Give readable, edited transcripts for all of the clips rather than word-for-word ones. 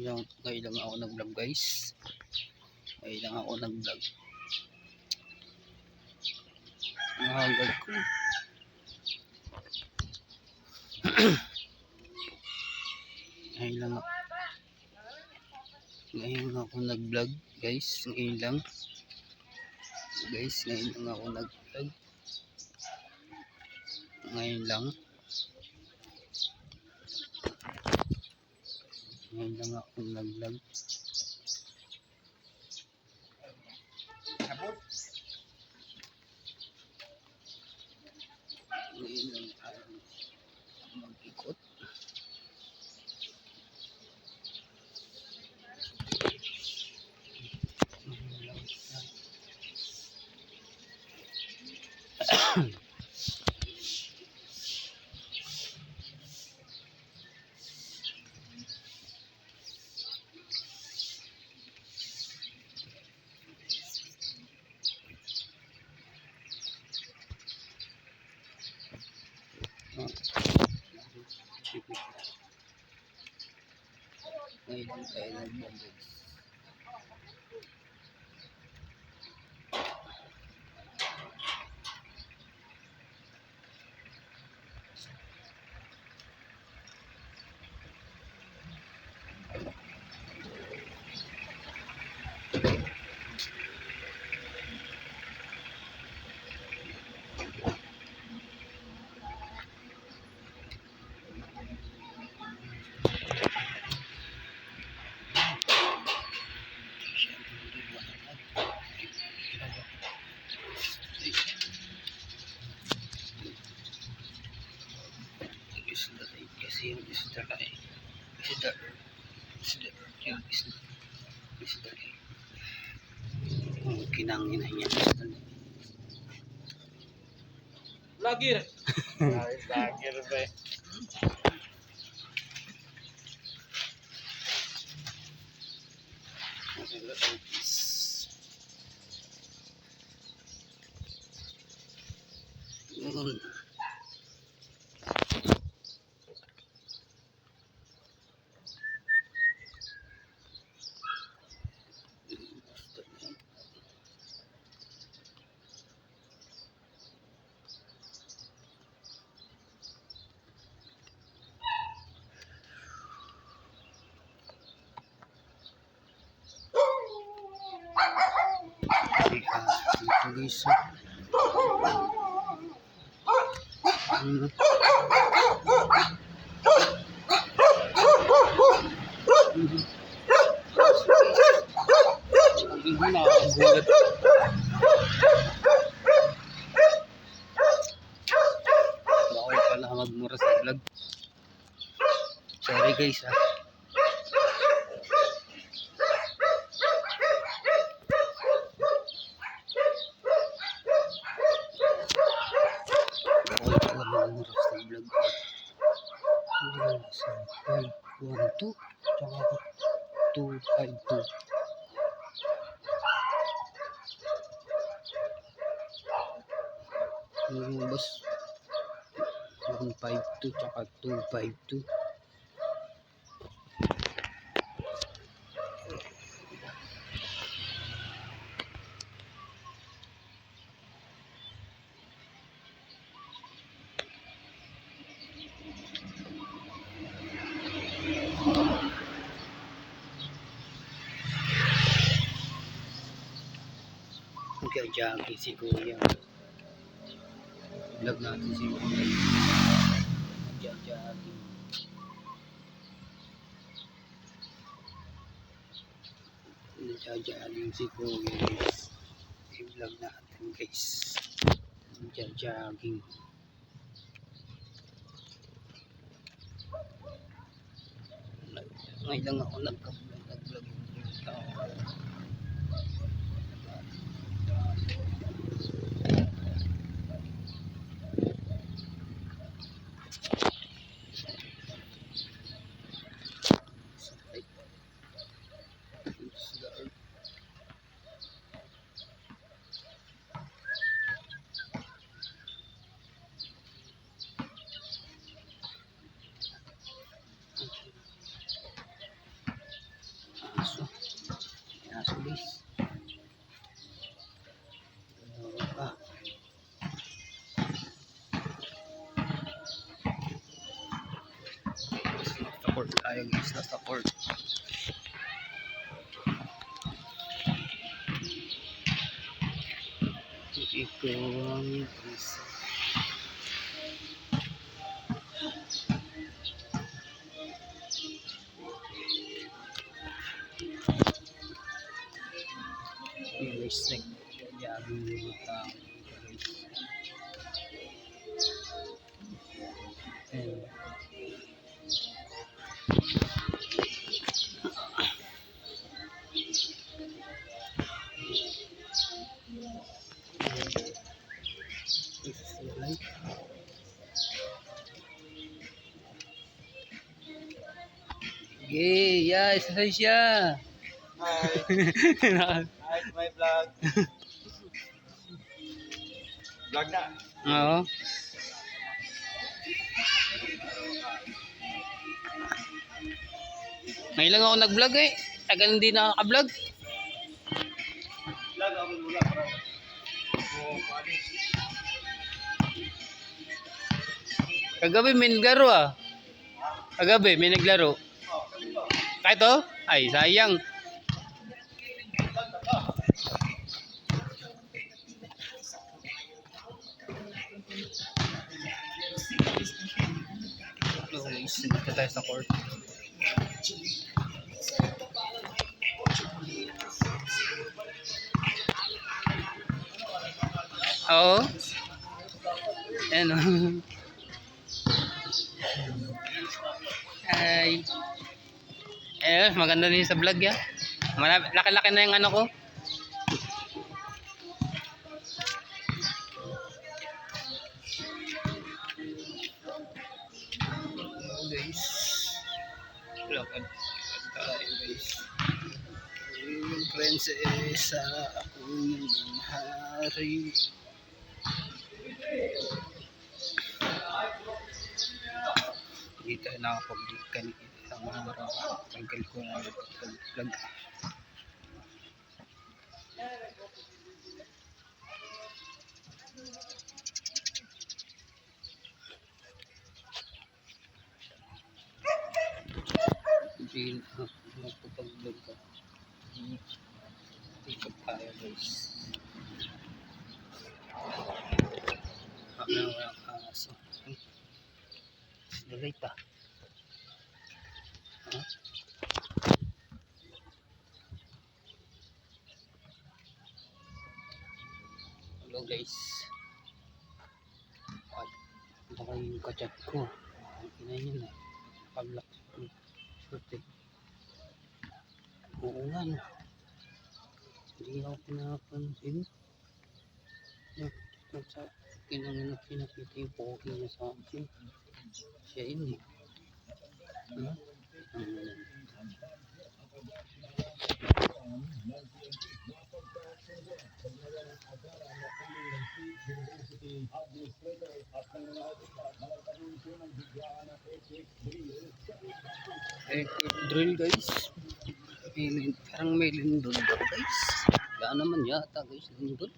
Ngayon lang ako nag-vlog guys. Ngayon lang ako nag-vlog. Mahagad ko. Ngayon lang ako nag-vlog guys. Ngayon lang ako nag-vlog. Ngayon lang ako nag-vlog. Ngayon lang tayo mag-ikot. Ngayon tayo nag-vlog guys. Kasi yung isda ay kinangin na niya Lagir. Lagir ba? Guys, bawal pala magmura sa vlog. Sorry guys ha. Bawal pala magmura sa vlog. 1, 2 tsaka 252. Bas 152 tsaka 252. Nagja-jogging si Kuya. Vlog natin si Kuya. Nagja-jogging. Nagja-jogging si Kuya guys. I-vlog natin guys. Nagja-jogging. Ngayon lang ako nag-vlog. port tayo guys, nasa port. Ito ang isa. Guys, nagyayabi yung tao guys. And this is the light. Okay, yeah, exercise siya. Hi. Hi, my vlog. Vlog na. Oo. Ngayon lang ako nag-vlog eh. Tagal hindi nakaka-vlog. Vlog ako mula. Oh, panis. Kagabi may naglaro ah. Kagabi may naglaro. Oh, kanino? Kahit to? Ay, sayang. Guys, dito tayo sa court. Oo. Ayan o. Ay. Eh, maganda din sa vlog ya. Laki-laki na yung ano ko. Guys. Lakad tayo guys. Yung prinsesa ako yung hari. Hindi tayo nakapag-vlog kanina. Ang araw, tanggal ko na pag-vlog. Hindi na magpapag-vlog ka. Ikot tayo guys. Walang aso. Silay pa. Huh? Hello guys. At baka yung kachat ko. Ang ina niya na. Paglak. Swerte. Oo nga no. Hindi ako pinapansin. Sa kinanganap pinakita yung pogi niya sa akin. Siya yun eh. Huh? Eh, drill guys. Parang may lindol daw guys. Wala naman yata guys, lindol.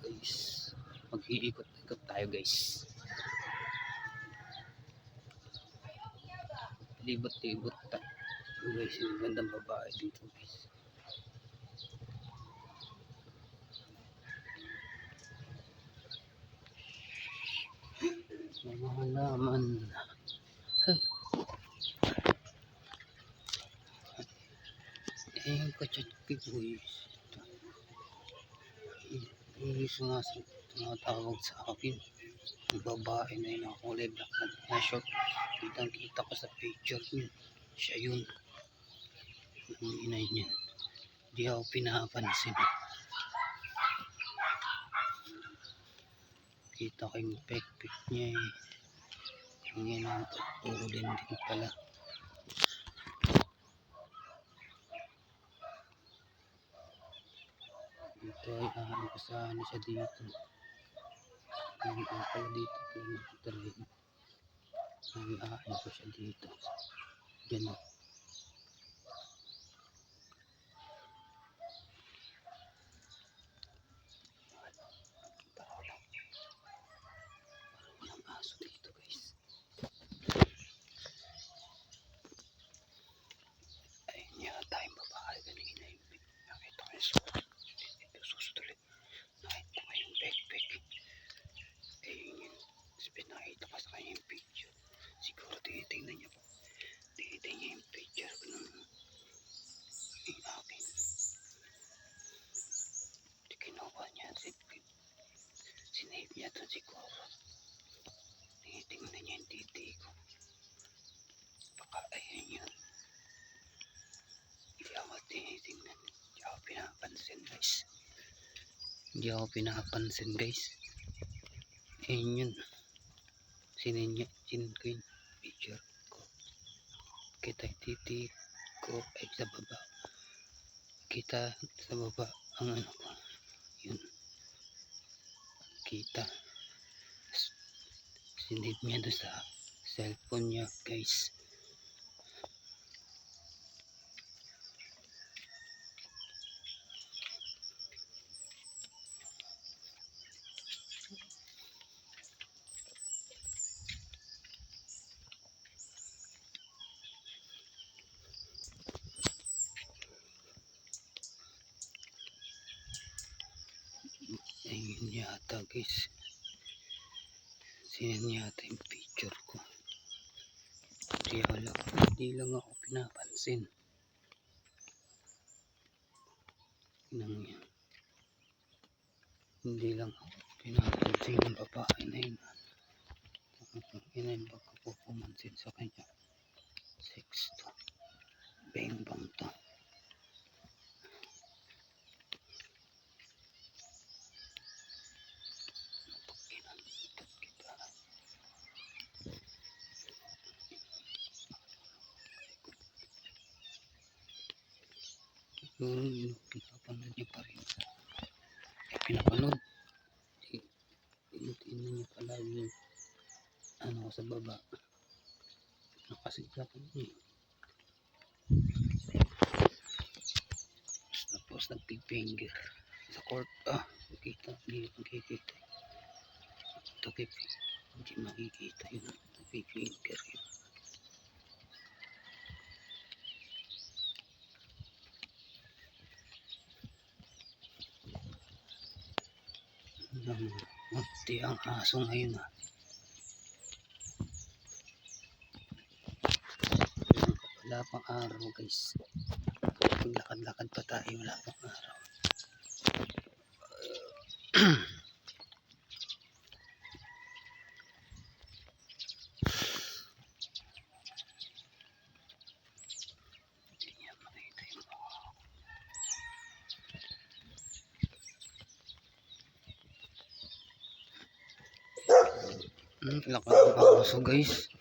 Guys, mag-iikot-ikot tayo guys. Libot-libot tayo guys. Yung gandang babae dito guys. Mga halaman. Eh, yung kachat ko guys. Yung sumatawag sa akin. Yung babae na yun ang kulay black na short. Kitang kita ko sa picture yun. Siya yun. Yung inay niya. Hindi ako pinapansin. Kita ko yung pek-pek niya eh. Yung inang ulin din pala. Ito ay ano ko sa ano siya dito. Yung pala dito po nakatirahin. Ang ano ko siya dito. Ganun. Walang aso dito guys. Yato siguro. Tinitingnan niya yung titi ko. Baka ayun yun. Hindi ako tinitingnan. Hindi ako pinapansin guys. Hindi ako pinapansin guys. Ayun yun. Sinin ko yung picture ko. Kita yung titi ko ay sa baba. Kita sa baba ang ano ko. Yun. Kita. Sinid niya doon sa cellphone niya guys. Ayun yata guys. Sinend yata yung picture ko. Hindi lang ako pinapansin. Hindi lang ako pinapansin yung babae na yun. Ina yung baka po pumansin sa kanya. Sex to. Bang to. Kinanitot kita. Siguro yun, pinapanood niya pa rin. Pinapanood. Tingnan niya pala yung ano sa baba. Nakasigla ko niya. Tapos nagpipinger sa court. Nakikita. Hindi makikita. Ito hindi makikita yun. Nagpipinger yun. Munti ang aso ngayon Wala pang araw guys. Maglakad-lakad pa tayo. Wala pang araw. Hindi niya makita yung lakad ng aso guys.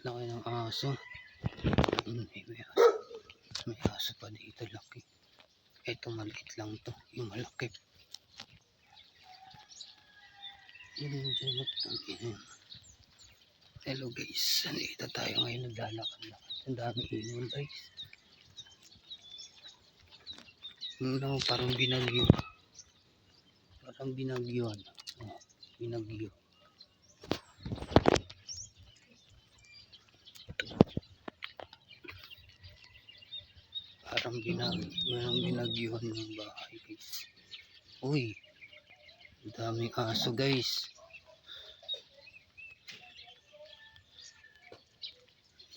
Laki ng aso. May aso pa dito laki. Ito maliit lang to. Yung malaki. Hello guys. Nandito tayo ngayon naglalakad-lakad. Ang dami ibon guys. Parang binagyo. Parang binagyo. Binagyo. Parang binagyuhan yung bahay guys. Uy. Ang daming aso guys.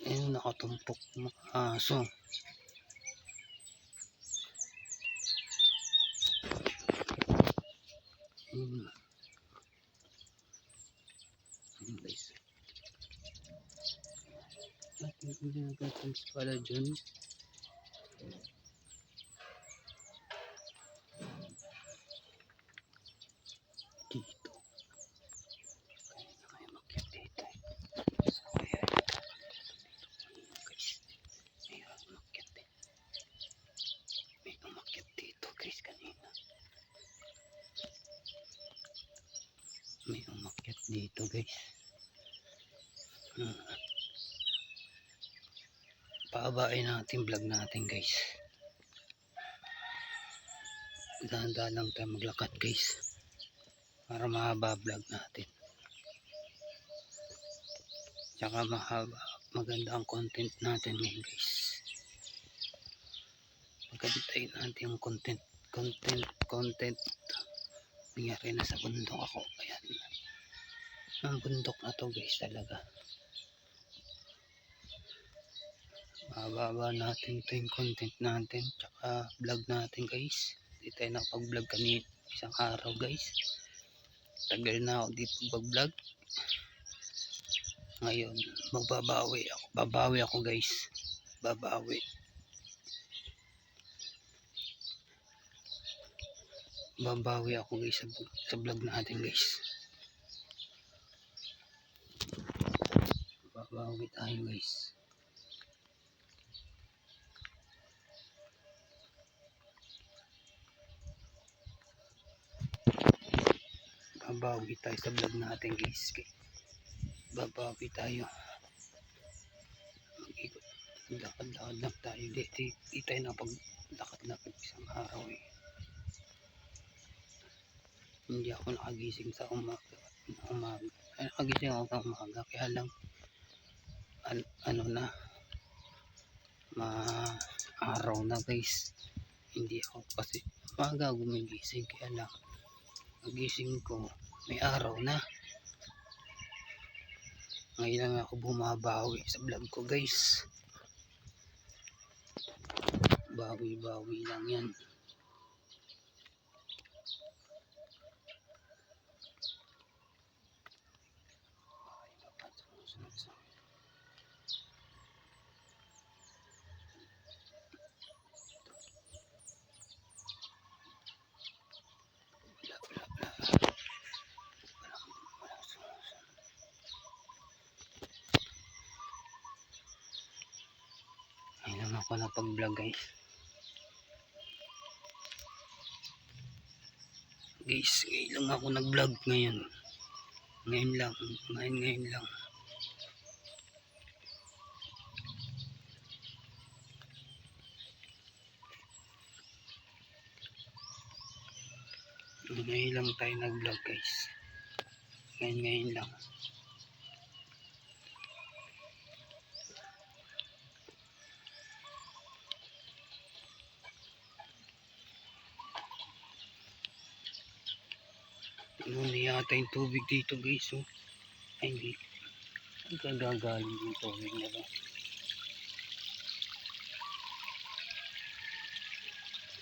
Ayun, nakatumpok mga aso. Ayun guys. At hindi nagtatans pala dyan. Dito. Kaya na kayo makyat dito. So, ayan. Guys. Mayroon umakyat eh. May umakyat dito guys kanina. May umakyat dito guys. Paabain natin vlog natin guys. Dahan-dahan lang tayo maglakad guys. Para mahaba vlog natin. Tsaka maganda ang content natin ngayon guys. Pagkabitayin natin yung content. Nangyari na sa bundok ako. Ayan. Ang bundok na to guys talaga. mababa natin ito yung content natin tsaka vlog natin guys. Hindi tayo nakapag-vlog kanina isang araw guys. Tagal na ako dito pag-vlog. Ngayon babawi ako guys. Babawi ako guys sa vlog natin guys. Babawi tayo guys. Babawi tayo sa vlog natin guys. Babawi tayo. Mag-ikot. Lakad-lakad lang tayo. Di tayo nakapag-lakad-lakad isang araw eh. Hindi ako nakagising sa umaga. Nakagising ako sa umaga. Kaya lang ano na araw na guys. Hindi ako kasi umaga gumigising. Kaya lang nagising ko may araw na. Ngayon lang ako bumabawi sa vlog ko guys. Bawi lang yan. Ngayon ako napag-vlog guys. Ngayon lang ako nag-vlog ngayon. Ngayon lang. Ngayon lang. Ngayon lang tayo nag-vlog guys. Ngayon lang. Ano yata yung tubig dito guys oh. Ay hindi. Gagaling yung tubig na ba.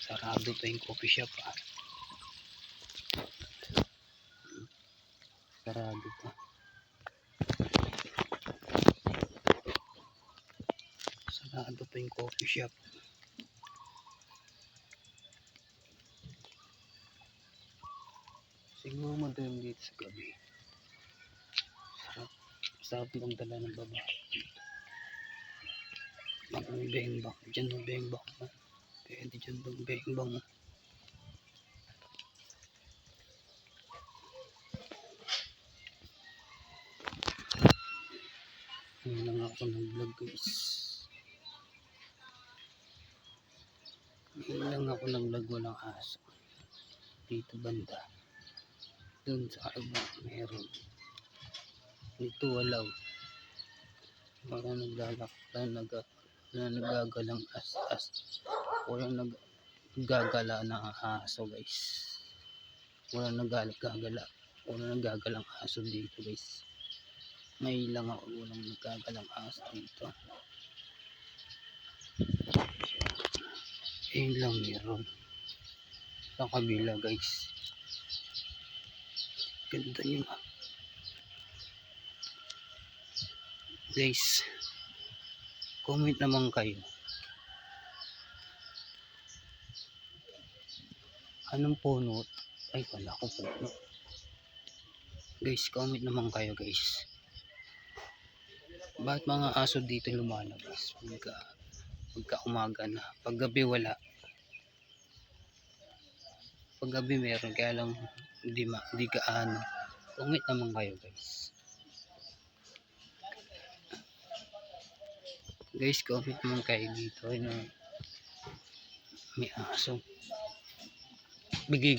Sarado pa yung coffee shop ah. Sarado pa. Sarado pa yung coffee shop. Siguro madaling dito sa gabi. Sarap lang dala ng babae. Bakong bengbang. Diyan ng bengbang. Pwede dyan ng bengbang. Ngayon lang ako nag-vlog guys. Ngayon lang ako nag-vlog walang aso. Dito banda. Doon sa iba meron. Dito wala. Wala nagagalang as. Walang naggagala ng aso guys. Walang naggagalang aso dito guys. Ngayon lang ako walang naggagalang aso dito. Ayun lang meron. Sa kabila guys. Ganda nyo guys, comment naman kayo anong puno ay wala ko puno guys. Comment naman kayo guys, bakit mga aso dito lumalabas pagka umaga na, pag gabi wala, pag gabi meron kaya lang hindi gaano. Comment naman kayo guys. Guys, comment naman kayo dito na may aso. Bigig.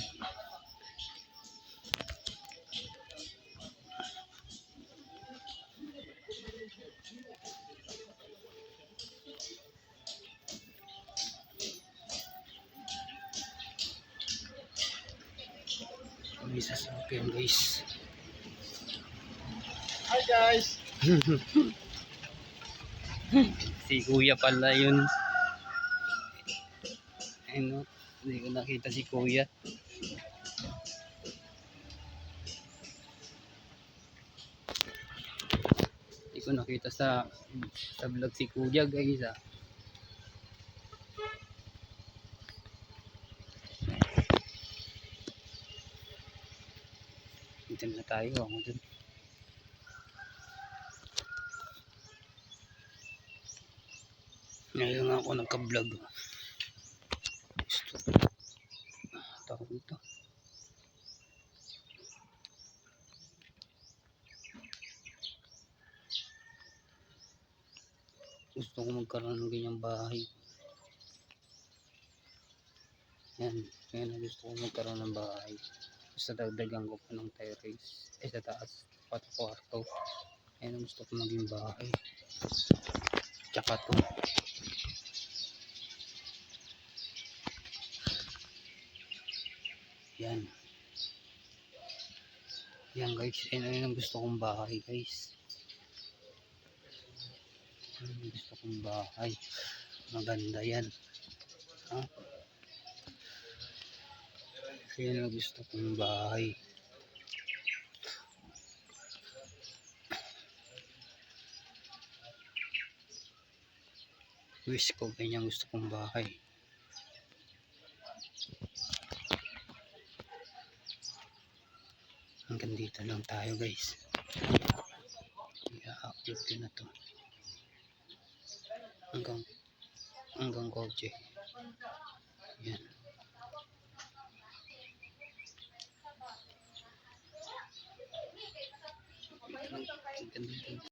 May sasakyan guys. Hi guys. Si kuya pala yun. Ayun no. Hindi ko nakita si kuya. Hindi ko nakita sa vlog si kuya guys ah. Dito na tayo. Ako dun. Ngayon nga ako nagka-vlog. Tawag ito. Gusto ko magkaroon ng ganyang bahay. Yan. Yan ang gusto ko magkaroon ng bahay. Basta dagdagan ko pa ng terrace. Sa taas. 4 kwarto. Yan ang gusto ko maging bahay. Tsaka to. Yan. Yan guys. Yan ang gusto kong bahay guys. Yan ang gusto kong bahay. Maganda yan. Ha? Yan ang gusto kong bahay. Wish ko ganyan gusto kong bahay. Hanggang dito lang tayo guys. I-upload ko na to. Hanggang kotse. Yan. Hanggang dito.